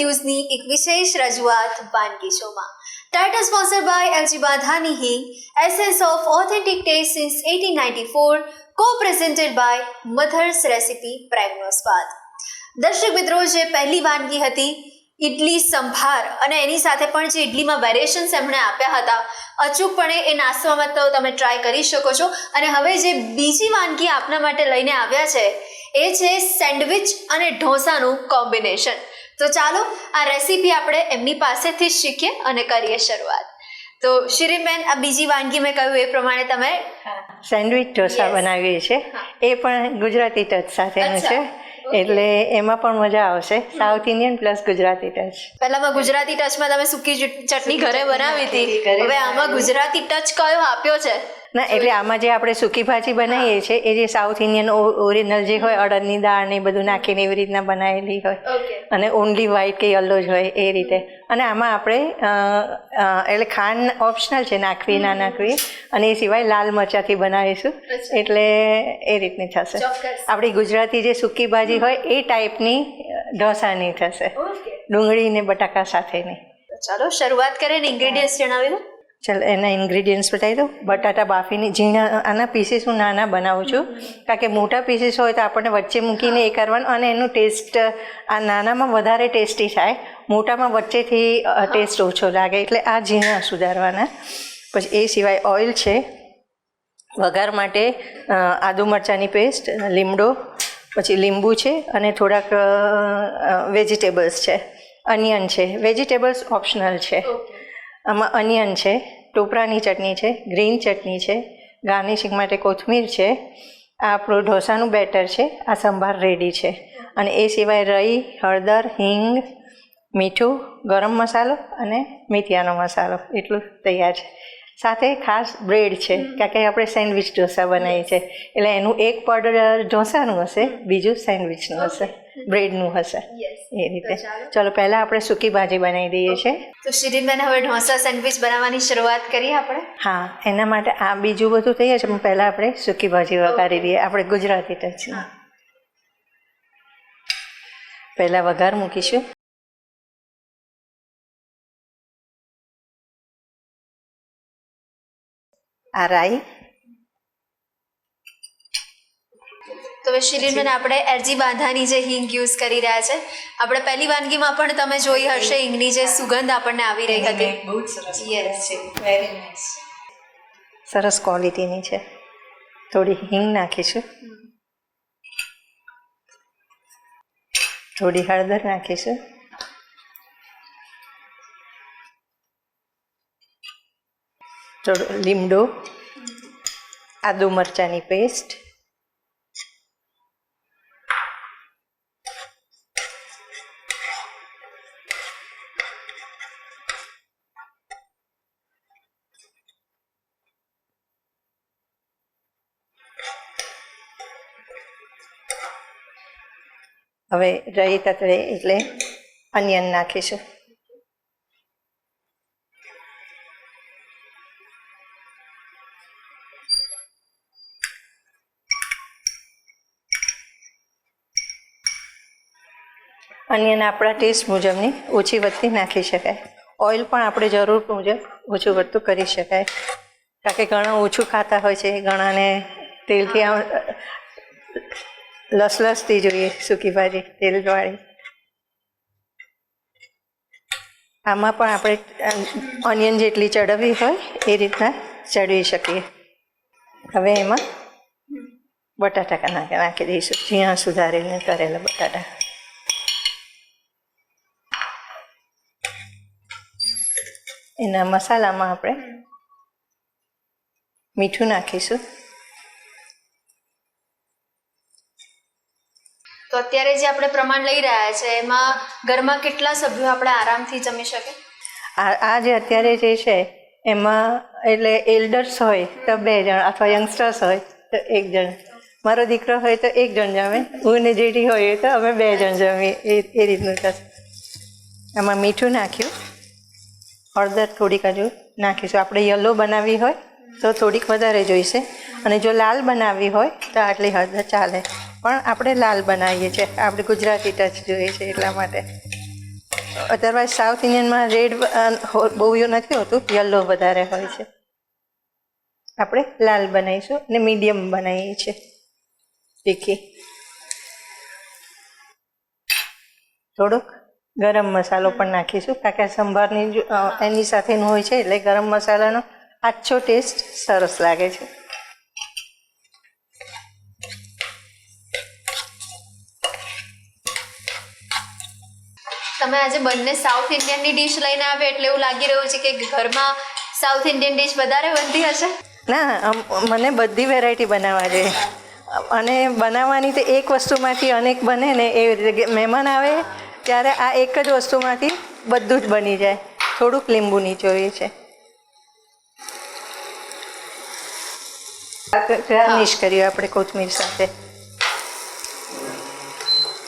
ન્યૂઝની એક વિશેષ રજૂઆત વાનગી શોમાં. ટાઇટલ સ્પોન્સર બાય એલજી બાધાની હિંગ, essence of authentic taste since 1894, co-presented by mothers recipe પ્રેમનો સ્વાદ. દર્શક મિત્રો, જે પહેલી વાનગી હતી ઇડલી સંભાર, અને એની સાથે પણ જે ઇડલીમાં વેરિએશન્સ એમણે આપ્યા હતા, અચૂકપણે એ નાસ્તામાં તો તમે ટ્રાય કરી શકો છો. અને હવે જે બીજી વાનગી આપના માટે લઈને આવ્યા છે એ છે સેન્ડવિચ અને ઢોસાનું કોમ્બિનેશન. તો ચાલો આ રેસીપી આપણે એમની પાસેથી શીખીએ અને કરીએ શરૂઆત. તો શિરીનબેન, આ બીજી વાનગી મેં કહ્યું એ પ્રમાણે તમે સેન્ડવિચ ઢોસા બનાવીએ છીએ. એ પણ ગુજરાતી ટચ સાથેનું છે, એટલે એમાં પણ મજા આવશે. South Indian plus Gujarati touch. પહેલામાં ગુજરાતી ટચમાં તમે સૂકી ચટણી ઘરે બનાવી હતી, હવે આમાં ગુજરાતી ટચ કયો આપ્યો છે? ના, એટલે આમાં જે આપણે સૂકી ભાજી બનાવીએ છીએ એ જે સાઉથ ઇન્ડિયન ઓરિજિનલ જે હોય, અડદની દાળ ને એ બધું નાખીને એવી રીતના બનાવેલી હોય, અને ઓનલી વ્હાઈટ કે યલો જ હોય એ રીતે. અને આમાં આપણે એટલે ખાંડ ઓપ્શનલ છે, નાખવી ના નાખવી, અને એ સિવાય લાલ મરચાંથી બનાવીશું, એટલે એ રીતની થશે. આપણી ગુજરાતી જે સૂકી ભાજી હોય એ ટાઈપની ઢોસાની થશે, ડુંગળી ને બટાકા સાથેની. ચાલો શરૂઆત કરીએ ને ઇન્ગ્રેડિયન્ટ્સ જણાવી દો. ચાલો એના ઇન્ગ્રીડિયન્ટ્સ બતાવી દઉં. બટાટા બાફીને ઝીણા, આના પીસીસ હું નાના બનાવું છું, કારણ કે મોટા પીસીસ હોય તો આપણને વચ્ચે મૂકીને એ કરવાનું, અને એનું ટેસ્ટ આ નાનામાં વધારે ટેસ્ટી થાય, મોટામાં વચ્ચેથી ટેસ્ટ ઓછો લાગે, એટલે આ ઝીણા સુધારવાના. પછી એ સિવાય ઓઇલ છે, વઘાર માટે આદુ મરચાંની પેસ્ટ, લીમડો, પછી લીંબુ છે, અને થોડાક વેજીટેબલ્સ છે. અનિયન છે, વેજીટેબલ્સ ઓપ્શનલ છે. આમાં અનિયન છે, ટોપરાની ચટણી છે, ગ્રીન ચટણી છે, ગાર્નિશિંગ માટે કોથમીર છે. આ આપણું ઢોસાનું બેટર છે. આ સંભાર રેડી છે. અને એ સિવાય રઈ, હળદર, હિંગ, મીઠું, ગરમ મસાલો અને મેથીયાનો મસાલો, એટલું તૈયાર છે. સાથે ખાસ બ્રેડ છે, કારણ કે આપણે સેન્ડવિચ ઢોસા બનાવીએ છીએ, એટલે એનું એક પડ ઢોસાનું હશે, બીજું સેન્ડવિચનું હશે, બ્રેડનું હશે, એ રીતે. ચલો પહેલાં આપણે સૂકી ભાજી બનાવી દઈએ છીએ. તો શિરીનબેન, હવે ઢોસા સેન્ડવિચ બનાવવાની શરૂઆત કરીએ આપણે. હા, એના માટે આ બીજું બધું તૈયાર છે, પણ પહેલાં આપણે સૂકી ભાજી વઘારી દઈએ, આપણે ગુજરાતી ટચમાં. પહેલાં વઘાર મૂકીશું. આ રાઈ. તો હવે શિરીનબેન, આપણે એલજી બાંધાની જે હિંગ યુઝ કરી રહ્યા છે, આપણે પહેલી વાનગીમાં પણ તમે જોઈ હશે હિંગની જે સુગંધ આપણને આવી રહી હતી. બહુ સરસ છે, વેરી નાઇસ, સરસ ક્વોલિટીની છે. થોડી હિંગ નાખીશું, થોડી હળદર નાખીશું, થોડો લીમડો, આદુ મરચાંની પેસ્ટ, હવે રહી તતડે એટલે અનિયન નાખીશું. અનિયન આપણા ટેસ્ટ મુજબની ઓછી વધતી નાખી શકાય. ઓઇલ પણ આપણે જરૂર મુજબ ઓછું વધતું કરી શકાય, કારણ કે ઘણા ઓછું ખાતા હોય છે, ઘણાને તેલથી લસલસતી જોઈએ સૂકી ભાજી, તેલવાળી. આમાં પણ આપણે ઓનિયન જેટલી ચડવવી હોય એ રીતના ચડવી શકીએ. હવે એમાં બટાટા નાખી દઈશું, ઝીણા સુધારીને કરેલા બટાટા. એના મસાલામાં આપણે મીઠું નાખીશું. તો અત્યારે જે આપણે પ્રમાણ લઈ રહ્યા છે એમાં ઘરમાં કેટલા સભ્યો આપણે આરામથી જમી શકે? આ જે અત્યારે જે છે એમાં એટલે એલ્ડર્સ હોય તો 2 જણ, અથવા યંગસ્ટર્સ હોય તો 1 જણ. મારો દીકરો હોય તો 1 જણ જમે, હું ને જેઠી હોય તો અમે 2 જણ જમીએ, એ રીતનું થશે. આમાં મીઠું નાખ્યું, હળદર થોડીક હજુ નાખીશું. આપણે યલો બનાવવી હોય તો થોડીક વધારે જોઈશે, અને જો લાલ બનાવવી હોય તો આટલી હળદર ચાલે, પણ આપણે લાલ બનાવીએ છીએ, આપણે ગુજરાતી ટચ જોઈએ છે એટલા માટે. અધરવાઇઝ સાઉથ ઇન્ડિયનમાં રેડ બહુ નથી હોતું, યલો વધારે હોય છે. આપણે લાલ બનાવીશું અને મીડિયમ બનાવીએ છીએ તીખી. થોડોક ગરમ મસાલો પણ નાખીશું કારણ કે સંભારની એની સાથેનું હોય છે એટલે ગરમ મસાલાનો આછો ટેસ્ટ સરસ લાગે છે. તમે આજે બંને સાઉથ ઇન્ડિયનની ડીશ લઈને આવ્યા એટલે એવું લાગી રહ્યું છે કે ઘરમાં સાઉથ ઇન્ડિયન ડીશ વધારે બનતી હશે. ના, મને બધી વેરાયટી બનાવવા જોઈએ અને બનાવવાની તો એક વસ્તુમાંથી અનેક બને ને એ રીતે મહેમાન આવે ત્યારે આ એક જ વસ્તુમાંથી બધું જ બની જાય. થોડુંક લીંબુ નીચોવીએ છે. ગાર્નિશ કર્યું આપણે કોથમીર સાથે.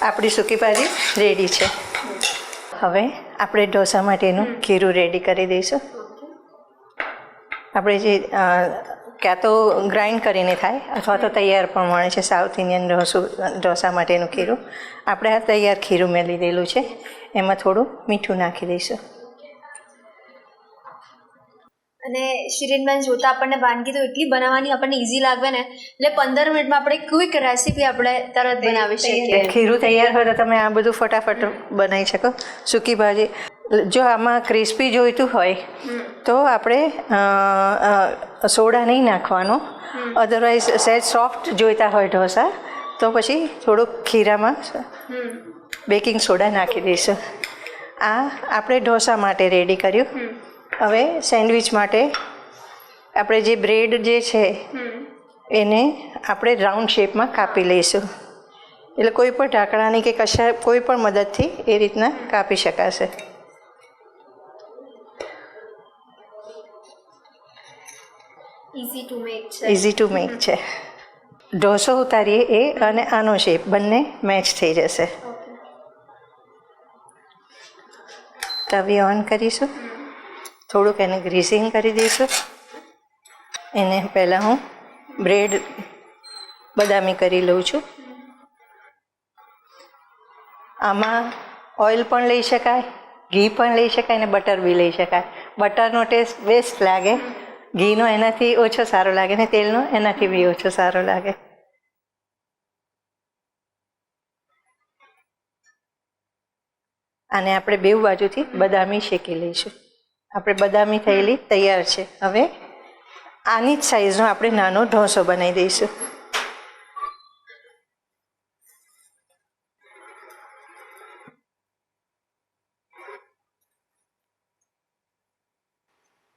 આપણી સૂકી ભાજી રેડી છે. હવે આપણે ઢોસા માટેનું ખીરું રેડી કરી દઈશું. આપણે જે ક્યાં તો ગ્રાઇન્ડ કરીને થાય અથવા તો તૈયાર પણ મળે છે સાઉથ ઇન્ડિયન ઢોસા માટેનું ખીરું. આપણે આ તૈયાર ખીરું મેં લીધેલું છે, એમાં થોડું મીઠું નાખી દઈશું. અને શિરીનબેન જોતા આપણને વાનગી તો એટલી બનાવવાની આપણને ઇઝી લાગે ને એટલે 15 મિનિટમાં આપણે ક્વિક રેસીપી આપણે તરત બનાવી શકીએ. ખીરું તૈયાર હોય તો તમે આ બધું ફટાફટ બનાવી શકો. સૂકી ભાજી જો આમાં ક્રિસ્પી જોઈતું હોય તો આપણે સોડા નહીં નાખવાનો, અધરવાઇઝ સહેજ સોફ્ટ જોઈતા હોય ઢોસા તો પછી થોડુંક ખીરામાં બેકિંગ સોડા નાખી દઈશું. આ આપણે ઢોસા માટે રેડી કર્યું. હવે સેન્ડવિચ માટે આપણે જે બ્રેડ જે છે એને આપણે રાઉન્ડ શેપમાં કાપી લઈશું. એટલે કોઈ પણ ઢાંકણાની કે કશા કોઈ પણ મદદથી એ રીતના કાપી શકાશે. ઇઝી ટુ મેક છે. ઢોસો ઉતારીએ એ અને આનો શેપ બંને મેચ થઈ જશે. તવી ઓન કરીશું, થોડુંક એને ગ્રીસિંગ કરી દઈશું. એને પહેલાં હું બ્રેડ બદામી કરી લઉં છું. આમાં ઓઇલ પણ લઈ શકાય, ઘી પણ લઈ શકાય અને બટર બી લઈ શકાય. બટરનો ટેસ્ટ બેસ્ટ લાગે, ઘીનો એનાથી ઓછો સારો લાગે ને તેલનો એનાથી બી ઓછો સારો લાગે. આને આપણે બેઉ બાજુથી બદામી શેકી લઈશું. આપણે બદામી થયેલી તૈયાર છે. હવે આની જ સાઈઝનો આપણે નાનો ઢોસો બનાવી દઈશું.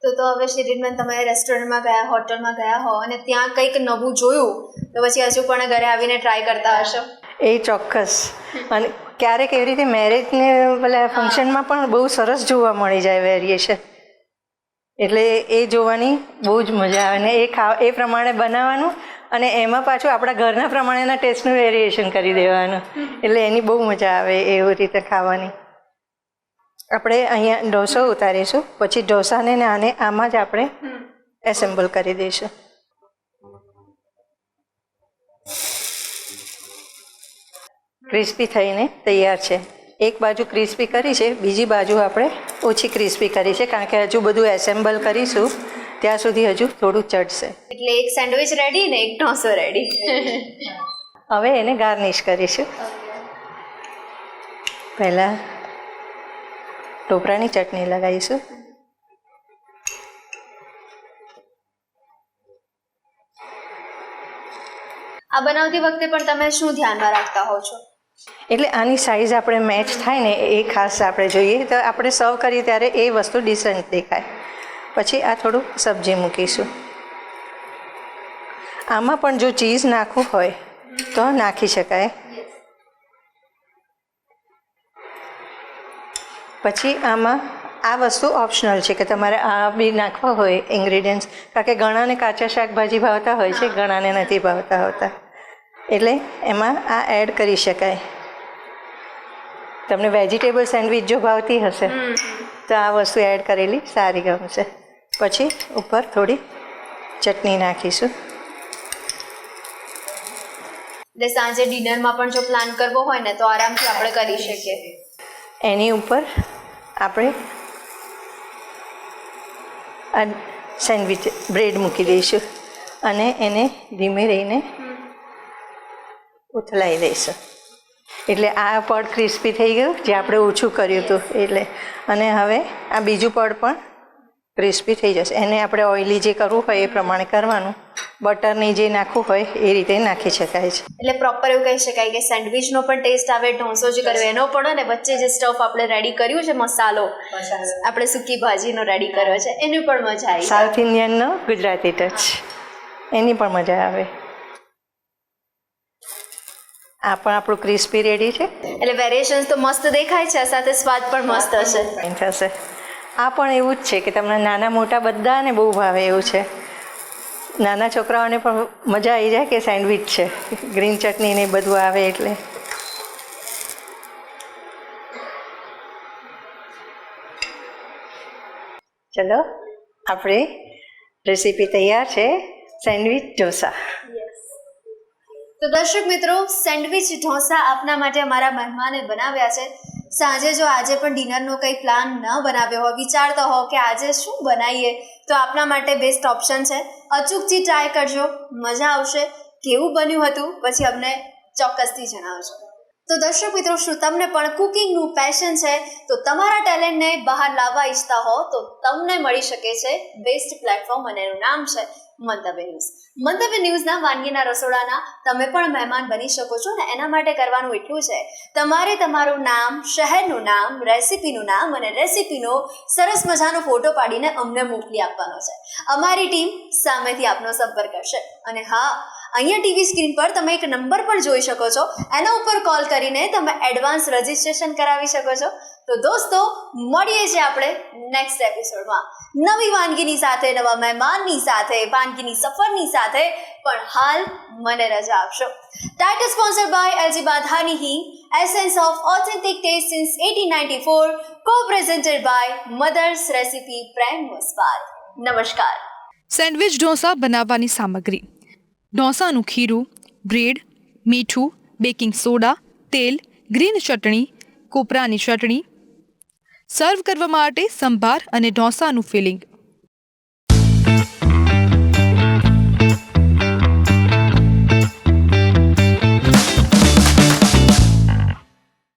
તો હવે શિરીનબેન તમે રેસ્ટોરન્ટમાં ગયા, હોટલમાં ગયા હો અને ત્યાં કંઈક નવું જોયું તો પછી હજુ પણ ઘરે આવીને ટ્રાય કરતા હશો. એ ચોક્કસ. અને ક્યારેક એવી રીતે મેરેજને પેલા ફંક્શનમાં પણ બહુ સરસ જોવા મળી જાય વેરિએશન. એટલે એ જોવાની બહુ જ મજા આવે ને એ પ્રમાણે બનાવવાનું અને એમાં પાછું આપણા ઘરના પ્રમાણેના ટેસ્ટનું વેરિએશન કરી દેવાનું. એટલે એની બહુ મજા આવે એવી રીતે ખાવાની. આપણે અહીંયા ઢોસો ઉતારીશું, પછી ઢોસાને ને આને આમાં જ આપણે એસેમ્બલ કરી દઈશું. ક્રિસ્પી થઈને તૈયાર છે. એક બાજુ ક્રિસ્પી કરી છે, બીજી બાજુ આપણે ઓછી ક્રિસ્પી કરી છે કારણ કે હજુ બધું એસેમ્બલ કરીશું ત્યાં સુધી હજુ થોડું ચડશે. એટલે એક સેન્ડવિચ રેડી ને એક ઢોસો રેડી. હવે એને ગાર્નિશ કરીશું. પહેલાં ટોપરાની ચટણી લગાવીશું. આ બનાવતી વખતે પણ તમે શું ધ્યાનમાં રાખતા હો છો? એટલે આની સાઈઝ આપણે મેચ થાય ને એ ખાસ આપણે જોઈએ તો આપણે સર્વ કરીએ ત્યારે એ વસ્તુ ડિસન્ટ દેખાય. પછી આ થોડું સબ્જી મૂકીશું. આમાં પણ જો ચીઝ નાખવું હોય તો નાખી શકાય. પછી આમાં આ વસ્તુ ઓપ્શનલ છે કે તમારે આ બી નાખવા હોય ઇન્ગ્રીડિયન્ટ્સ, કારણ કે ઘણાને કાચા શાકભાજી ભાવતા હોય છે, ઘણાને નથી ભાવતા હોતા. એટલે એમાં આ એડ કરી શકાય. તમને વેજીટેબલ સેન્ડવિચ જો ભાવતી હશે તો આ વસ્તુ એડ કરેલી સારી ગમશે. પછી ઉપર થોડી ચટણી નાખીશું. એટલે સાંજે ડિનરમાં પણ જો પ્લાન કરવો હોય ને તો આરામથી આપણે કરી શકીએ. એની ઉપર આપણે આ સેન્ડવિચ બ્રેડ મૂકી દઈશું અને એને ધીમે રહીને ઉથલાઈ દઈશું. એટલે આ પડ ક્રિસ્પી થઈ ગયું જે આપણે ઓછું કર્યું હતું એટલે. અને હવે આ બીજું પડ પણ ક્રિસ્પી થઈ જશે. એને આપણે ઓઇલી જે કરવું હોય એ પ્રમાણે કરવાનું. બટરની જે નાખવું હોય એ રીતે નાખી શકાય છે. એટલે પ્રોપર એવું કહી શકાય કે સેન્ડવિચનો પણ ટેસ્ટ આવે, ઢોસો જે કર્યો એનો પણ, અને વચ્ચે જે સ્ટફ આપણે રેડી કર્યું છે, મસાલો આપણે સૂકી ભાજીનો રેડી કર્યો છે, એની પણ મજા આવી. સાઉથ ઇન્ડિયનનો ગુજરાતી ટચ, એની પણ મજા આવે. આ પણ આપણું ક્રિસ્પી રેડી છે. એટલે વેરિએશન્સ તો મસ્ત દેખાય છે, સાથે સ્વાદ પણ મસ્ત હશે. થશે. આ પણ એવું જ છે કે તમને નાના મોટા બધાને બહુ ભાવે એવું છે. નાના છોકરાઓને પણ મજા આવી જાય કે સેન્ડવિચ છે, ગ્રીન ચટણી ને બધું આવે એટલે. ચલો, આપણે રેસીપી તૈયાર છે, સેન્ડવિચ ઢોસા. તો દર્શક મિત્રો, સેન્ડવિચ ઢોસા આપના માટે અમારા મહેમાને બનાવ્યા છે. સાંજે જો આજે પણ ડિનરનો કંઈ પ્લાન ન બનાવ્યો હોય, વિચારતા હો કે આજે શું બનાવીએ, તો આપના માટે બેસ્ટ ઓપ્શન છે. અચૂકથી ટ્રાય કરજો, મજા આવશે. કેવું બન્યું હતું પછી અમને ચોક્કસથી જણાવજો. તો દર્શક મિત્રો, શું તમને પણ કુકિંગનું પેશન છે, તો તમારા ટેલેન્ટને બહાર લાવવા ઈચ્છતા હો તો તમને મળી શકે છે બેસ્ટ પ્લેટફોર્મ, અને એનું નામ છે મંતવ્ય ન્યૂઝ. મંતવ્ય ન્યૂઝના વાનગીના રસોડાના તમે પણ મહેમાન બની શકો છો. ને એના માટે કરવાનું એટલું છે, તમારે તમારું નામ, શહેરનું નામ, રેસીપીનું નામ અને રેસીપીનો સરસ મજાનો ફોટો પાડીને અમને મોકલી આપવાનો છે. અમારી ટીમ સામેથી આપનો સંપર્ક કરશે. અને હા, અહીંયા ટીવી સ્ક્રીન પર તમે એક નંબર પણ જોઈ શકો છો, એના ઉપર કોલ કરીને તમે એડવાન્સ રજિસ્ટ્રેશન કરાવી શકો છો. તો દોસ્તો, મળીએ છીએ આપણે નેક્સ્ટ એપિસોડમાં નવી વાનગીની સાથે, નવા મહેમાનની સાથે, વાનગીની સફરની સાથે. પણ હાલ મને રજા આપશો. ટાઇટલ સ્પોન્સર બાય એલજી બાધાની હિંગ, essence of authentic taste since 1894, co-presented by mothers recipe પ્રેમ મસ્પાર. નમસ્કાર. સેન્ડવિચ ઢોસા બનાવવાની સામગ્રી: ઢોસાનું ખીરું, બ્રેડ, મીઠું, બેકિંગ સોડા, તેલ, ગ્રીન ચટણી, કોપરાની ચટણી. સર્વ કરવા માટે સંભાર અને ઢોસાનું ફિલિંગ.